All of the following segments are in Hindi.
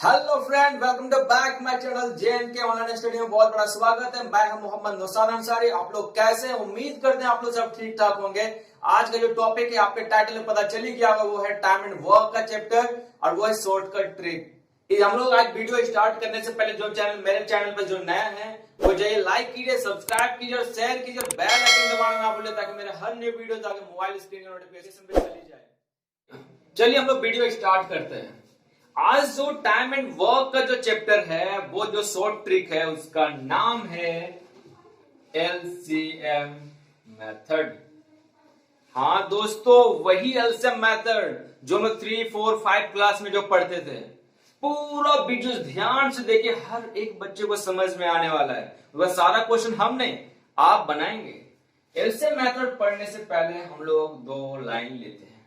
Hello friend, welcome to back my channel JNK online study में बहुत बड़ा स्वागत है। मैं हूं मोहम्मद नुसार अंसारी। आप लोग कैसे हैं? उम्मीद करते हैं आप लोग सब ठीक ठाक होंगे। आज का जो टॉपिक है आपके टाइटल में पता चल ही गया होगा, वो है टाइम एंड वर्क का चैप्टर और वो है शॉर्टकट ट्रिक। हम लोग आज वीडियो स्टार्ट करने से पहले जो चैनल मेरे चैनल पर जो नया है वो जाइए लाइक कीजिए, सब्सक्राइब कीजिए और शेयर कीजिए, बेल आइकन दबाना ना भूलिए ताकि मेरे हर न्यू वीडियो आगे मोबाइल स्क्रीन नोटिफिकेशन पे चली जाए। चलिए हम लोग वीडियो स्टार्ट करते हैं। आज जो टाइम एंड वर्क का जो चैप्टर है वो जो शॉर्ट ट्रिक है उसका नाम है LCM मेथड। हाँ दोस्तों, वही LCM मेथड जो हम 3, 4, 5 क्लास में जो पढ़ते थे। पूरा वीडियो ध्यान से देखिए, हर एक बच्चे को समझ में आने वाला है। वह सारा क्वेश्चन हम नहीं आप बनाएंगे। LCM मेथड पढ़ने से पहले हम लोग दो लाइन लेते हैं।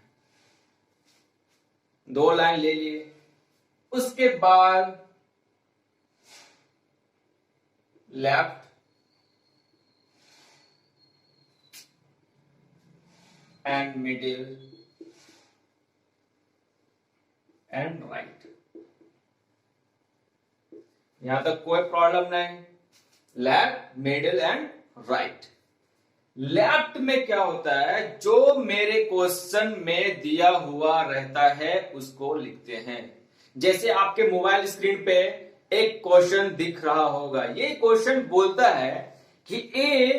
दो लाइन ले लिए, उसके बाद left and middle and right. यहां तक कोई प्रॉब्लम नहीं। Left, middle and right. Left में क्या होता है, जो मेरे क्वेश्चन में दिया हुआ रहता है उसको लिखते हैं। जैसे आपके मोबाइल स्क्रीन पे एक क्वेश्चन दिख रहा होगा। ये क्वेश्चन बोलता है कि ए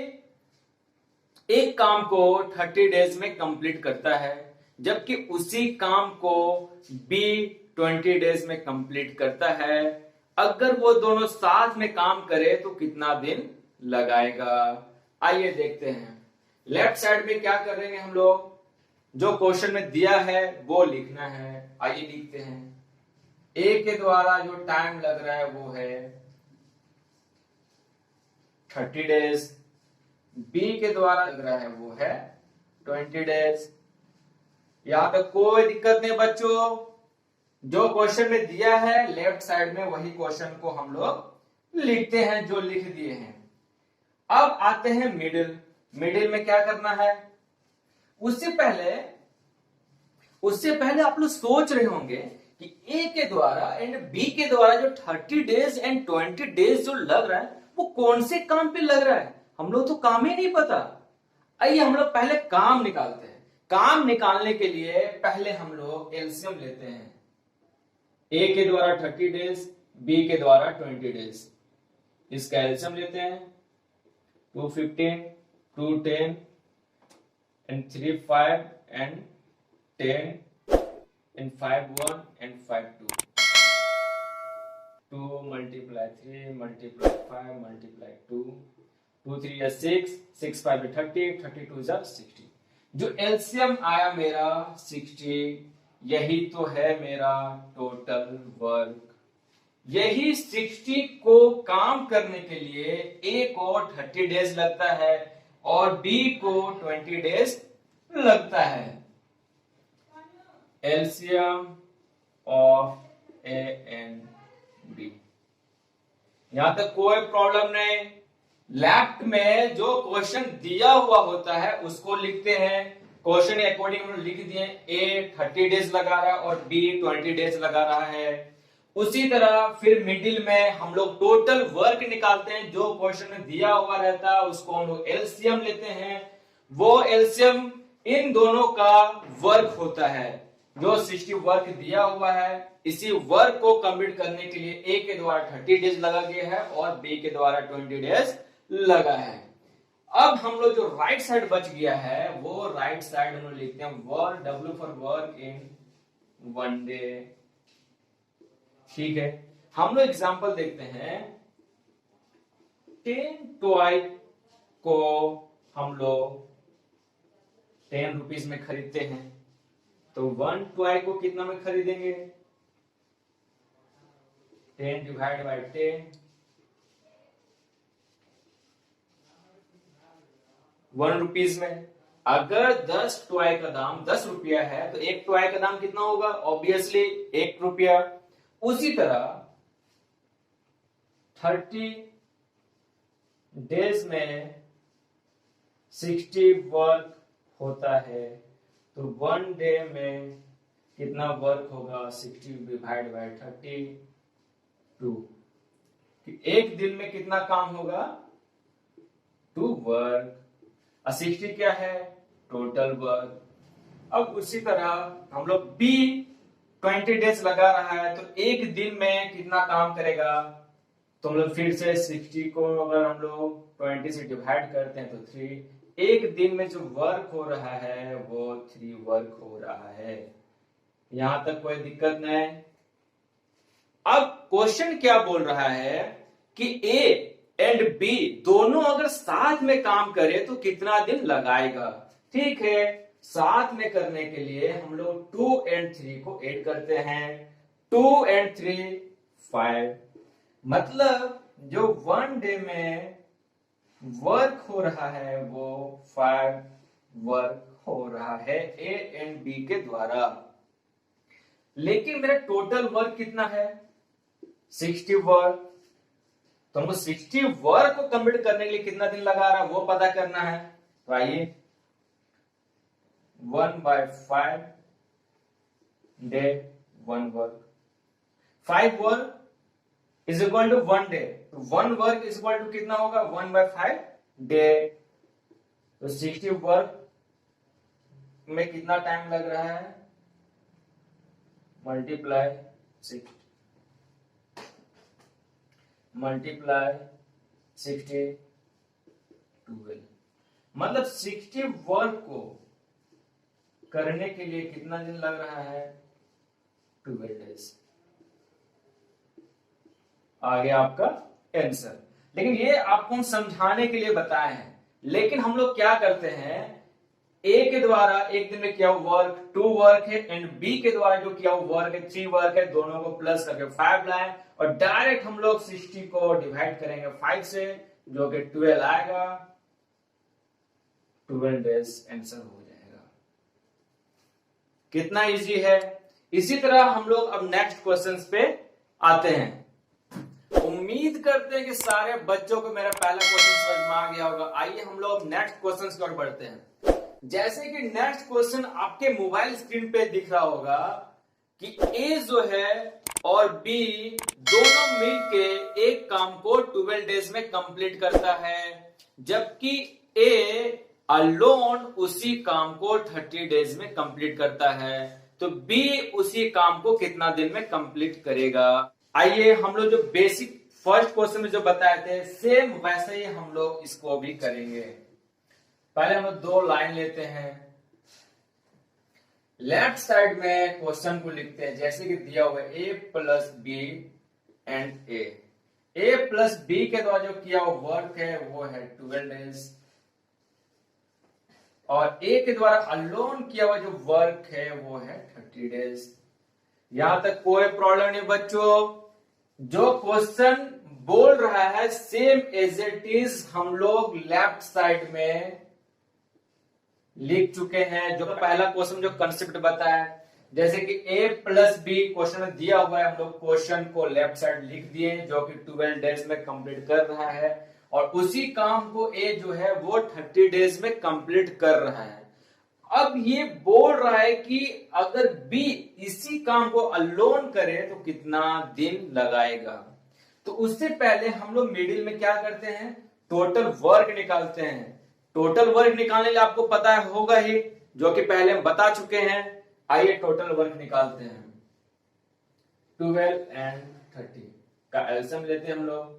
एक काम को 30 डेज में कंप्लीट करता है, जबकि उसी काम को बी 20 डेज में कंप्लीट करता है। अगर वो दोनों साथ में काम करे तो कितना दिन लगाएगा? आइए देखते हैं। लेफ्ट साइड में क्या करेंगे हम लोग, जो क्वेश्चन में दिया है वो लिखना है। आइए लिखते हैं। ए के द्वारा जो टाइम लग रहा है वो है 30 डेज, बी के द्वारा लग रहा है वो है 20 डेज। यहां तक कोई दिक्कत नहीं बच्चों। जो क्वेश्चन में दिया है लेफ्ट साइड में वही क्वेश्चन को हम लोग लिखते हैं जो लिख दिए हैं। अब आते हैं मिडिल। मिडिल में क्या करना है, उससे पहले आप लोग सोच रहे होंगे कि ए के द्वारा एंड बी के द्वारा जो 30 डेज एंड 20 डेज जो लग रहा है वो कौन से काम पे लग रहा है। हम लोग तो काम ही नहीं पता। आइए हम लोग पहले काम निकालते हैं। काम निकालने के लिए पहले हम लोग एलसीएम लेते हैं। ए के द्वारा 30 डेज, बी के द्वारा 20 डेज। इसका एलसीएम लेते हैं। 215, 210 and 3 5 and 10 and 5 1 and 5 2. 2 multiply 3 multiply 5 multiply 2. 2 3 is 6, 6 5 is 30, 32 is 60। जो एलसीएम आया मेरा 60, यही तो है मेरा टोटल वर्क। यही 60 को काम करने के लिए ए को 30 डेज लगता है और बी को 20 डेज लगता है। LCM of A and B. यहां तक कोई प्रॉब्लम नहीं। लेफ्ट में जो क्वेश्चन दिया हुआ होता है उसको लिखते हैं। क्वेश्चन के अकॉर्डिंग हम लिख दिए, ए 30 डेज लगा रहा है और बी 20 डेज लगा रहा है। उसी तरह फिर मिडिल में हम लोग टोटल वर्क निकालते हैं। जो क्वेश्चन में दिया हुआ रहता है उसको हम लोग एलसीएम लेते हैं। वो एलसीएम इन दोनों का वर्क होता है। जो 60 वर्क दिया हुआ है, इसी वर्क को कंप्लीट करने के लिए ए के द्वारा 30 डेज लगा गया है और बी के द्वारा 20 डेज लगा है। अब हम लोग जो राइट साइड बच गया है वो राइट साइड हम लोग लिखते हैं work, W for work in 1 day. ठीक है, हम लोग एग्जांपल देखते हैं। 10 टॉय को हम लोग 10 रुपीज में खरीदते हैं, तो 1 टॉय को कितना में खरीदेंगे? 10 डिवाइड बाय 10, 1 रुपीज में। अगर 10 टॉय का दाम 10 रुपया है तो एक टॉय का दाम कितना होगा? ऑब्वियसली 1 रुपया। उसी तरह 30 डेज में 60 वर्क होता है, तो 1 डे में कितना वर्क होगा? 60 डिवाइड बाय 30, 2 कि एक दिन में कितना काम होगा, 2 वर्क। 60 क्या है, टोटल वर्क। अब उसी तरह हम लोग बी 20 डेज लगा रहा है, तो एक दिन में कितना काम करेगा, तो हम लोग फिर से 60 को अगर हम लोग 20 से डिवाइड करते हैं तो 3। एक दिन में जो वर्क हो रहा है वो 3 वर्क हो रहा है। यहां तक कोई दिक्कत नहीं। अब क्वेश्चन क्या बोल रहा है कि ए एंड बी दोनों अगर साथ में काम करे तो कितना दिन लगाएगा। ठीक है, साथ में करने के लिए हम लोग 2 और 3 को ऐड करते हैं। 2 और 3 5, मतलब जो 1 डे में वर्क हो रहा है वो 5 वर्क हो रहा है ए एंड बी के द्वारा। लेकिन मेरा टोटल वर्क कितना है, 60 वर्क। तो हमको 60 वर्क को कंप्लीट करने के लिए कितना दिन लगा रहा है वो पता करना है। तो आइए 1/5 day 1 work, 5 work is equal to 1 day. तो 1 वर्क इज इक्वल टू कितना होगा, 1/5 डे। तो 60 वर्क में कितना टाइम लग रहा है, मल्टीप्लाई 60 12, मतलब 60 वर्क को करने के लिए कितना दिन लग रहा है, 12 डेज। आगे आपका आंसर। लेकिन ये आपको हम समझाने के लिए बताए हैं। लेकिन हम लोग क्या करते हैं, ए के द्वारा एक दिन में किया हुआ वर्क 2 वर्क है, एंड बी के द्वारा जो किया हुआ वर्क है 3 वर्क है, दोनों को प्लस करके 5 लाए और डायरेक्ट हम लोग 60 को डिवाइड करेंगे 5 से, जो कि 12 आएगा। 12 डेज आंसर हो जाएगा। कितना इजी है। इसी तरह हम लोग अब नेक्स्ट क्वेश्चंस पे आते हैं। उम्मीद करते हैं कि सारे बच्चों को मेरा पहला क्वेश्चन समझ में आ गया होगा। आइए हम लोग नेक्स्ट क्वेश्चन की ओर बढ़ते हैं। जैसे कि नेक्स्ट क्वेश्चन आपके मोबाइल स्क्रीन पे दिख रहा होगा कि ए जो है और बी दोनों मिलके एक काम को 12 डेज में कंप्लीट करता है, जबकि ए अलोन उसी काम को 30 डेज में कंप्लीट करता है। तो बी उसी काम को कितना दिन में कंप्लीट करेगा। आइए हम लोग जो बेसिक फर्स्ट क्वेश्चन में जो बताए थे सेम वैसे ही हम लोग इसको भी करेंगे। पहले हम लोग 2 लाइन लेते हैं, लेफ्ट साइड में क्वेश्चन को लिखते हैं जैसे कि दिया हुआ है A plus B and A plus B के द्वारा जो किया हुआ वर्क है वो है 12 डेज, और ए के द्वारा अलोन किया हुआ जो वर्क है वो है 30 डेज। यहां तक कोई प्रॉब्लम नहीं बच्चों। जो क्वेश्चन बोल रहा है सेम एज इट इज हम लोग लेफ्ट साइड में लिख चुके हैं। जो पहला क्वेश्चन जो कंसेप्ट बताया, जैसे कि a प्लस बी क्वेश्चन में दिया हुआ है, हम लोग क्वेश्चन को लेफ्ट साइड लिख दिए जो कि 12 डेज में कंप्लीट कर रहा है, और उसी काम को a जो है वो 30 डेज में कंप्लीट कर रहा है। अब ये बोल रहा है कि अगर B इसी काम को अलोन करे तो कितना दिन लगाएगा। तो उससे पहले हम लोग मिडिल में क्या करते हैं, टोटल वर्क निकालते हैं। टोटल वर्क निकालने के लिए आपको पता होगा ही, जो कि पहले हम बता चुके हैं। आइए टोटल वर्क निकालते हैं। 12 और 30 का एलसीएम लेते हैं हम लोग।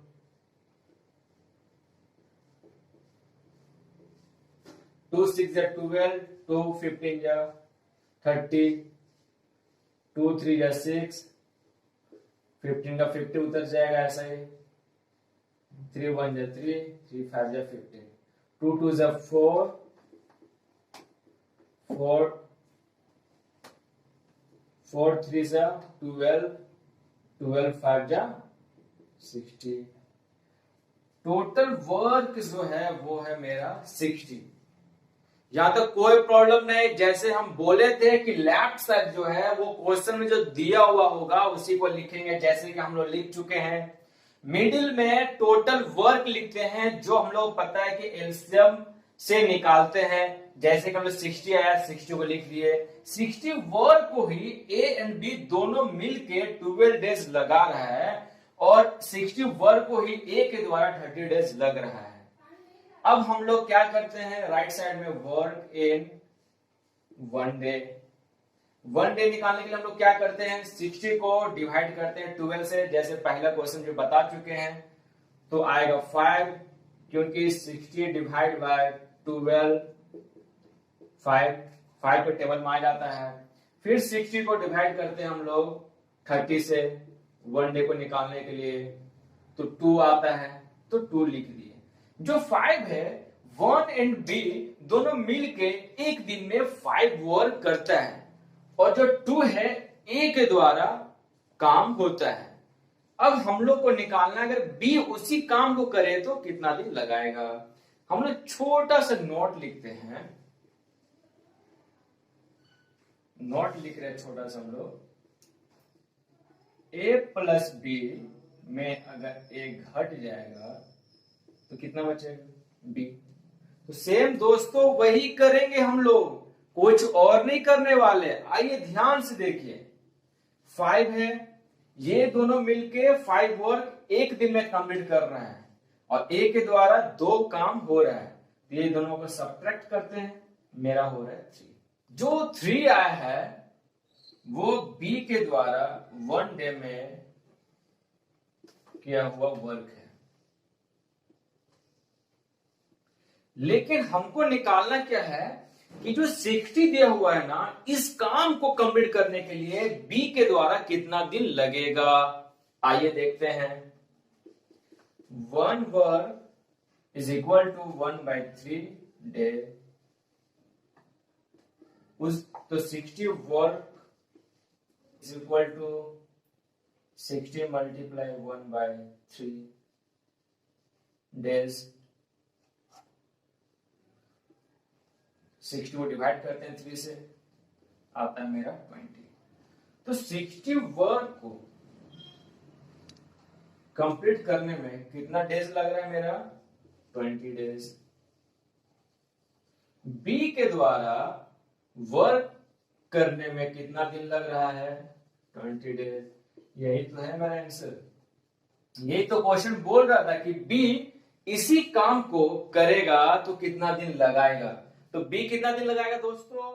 2 6 या 12, 2 15 या 30, 2 3 या 6, 15 का 50 उतर जाएगा ऐसा ही, 3 1 या 3, 3 5 या 15, 2 2 या 4, 4 3 या 12, 12 5 या 60। टोटल वर्क जो है वो है मेरा 60। यहां तक कोई प्रॉब्लम नहीं। जैसे हम बोले थे कि लेफ्ट साइड जो है वो क्वेश्चन में जो दिया हुआ होगा उसी को लिखेंगे, जैसे कि हम लोग लिख चुके हैं। मिडिल में टोटल वर्क लिखते हैं, जो हम लोग पता है कि एलसीएम से निकालते हैं। जैसे कि हम लोग 60 आया, 60 को लिख दिए। 60 वर्क को ही ए एंड बी दोनों मिलके 12 डेज लगा रहा है, और 60 वर्क को ही ए के द्वारा 30 डेज लग रहा है। अब हम लोग क्या करते हैं, राइट साइड में वर्क इन 1 डे, 1 डे निकालने के लिए हम लोग क्या करते हैं, 60 को डिवाइड करते हैं 12 से, जैसे पहला क्वेश्चन जो बता चुके हैं। तो आएगा 5, क्योंकि 60 डिवाइड बाय 12 5 को टेबल में आ जाता है। फिर 60 को डिवाइड करते हैं हम लोग 30 से 1 डे को निकालने के लिए, तो 2 आता है, तो 2 लिख दिए। जो 5 है 1 एंड बी दोनों मिलके एक दिन में 5 वर्क करता है, और जो 2 है ए के द्वारा काम होता है। अब हम लोग को निकालना, अगर बी उसी काम को करे तो कितना दिन लगाएगा। हम लोग छोटा सा नोट लिखते हैं, नोट लिख रहे हैं छोटा सा हम लोग, ए प्लस बी में अगर ए घट जाएगा तो कितना बचेगा, बी। तो सेम दोस्तों वही करेंगे हम लोग, कुछ और नहीं करने वाले। आइए ध्यान से देखिए, 5 है, ये दोनों मिलके 5 वर्क एक दिन में कंप्लीट कर रहे हैं, और ए के द्वारा 2 काम हो रहा है, ये दोनों को सब्ट्रैक्ट करते हैं, मेरा हो रहा है 3। जो 3 आया है वो बी के द्वारा 1 डे में किया हुआ वर्क है। लेकिन हमको निकालना क्या है कि जो 60 दिया हुआ है ना, इस काम को कंप्लीट करने के लिए बी के द्वारा कितना दिन लगेगा। आइए देखते हैं, 1 work is equal to 1/3 day. तो 60 work is equal to 60 multiply 1/3 days. 60 को डिवाइड करते हैं 3 से, आता है मेरा 20। तो 60 वर्क को कंप्लीट करने में कितना डेज लग रहा है मेरा, 20 डेज। बी के द्वारा वर्क करने में कितना दिन लग रहा है, 20 डेज। यही तो है मेरा आंसर। यही तो क्वेश्चन बोल रहा था कि बी इसी काम को करेगा तो कितना दिन लगाएगा। तो बी कितना दिन लगाएगा दोस्तों,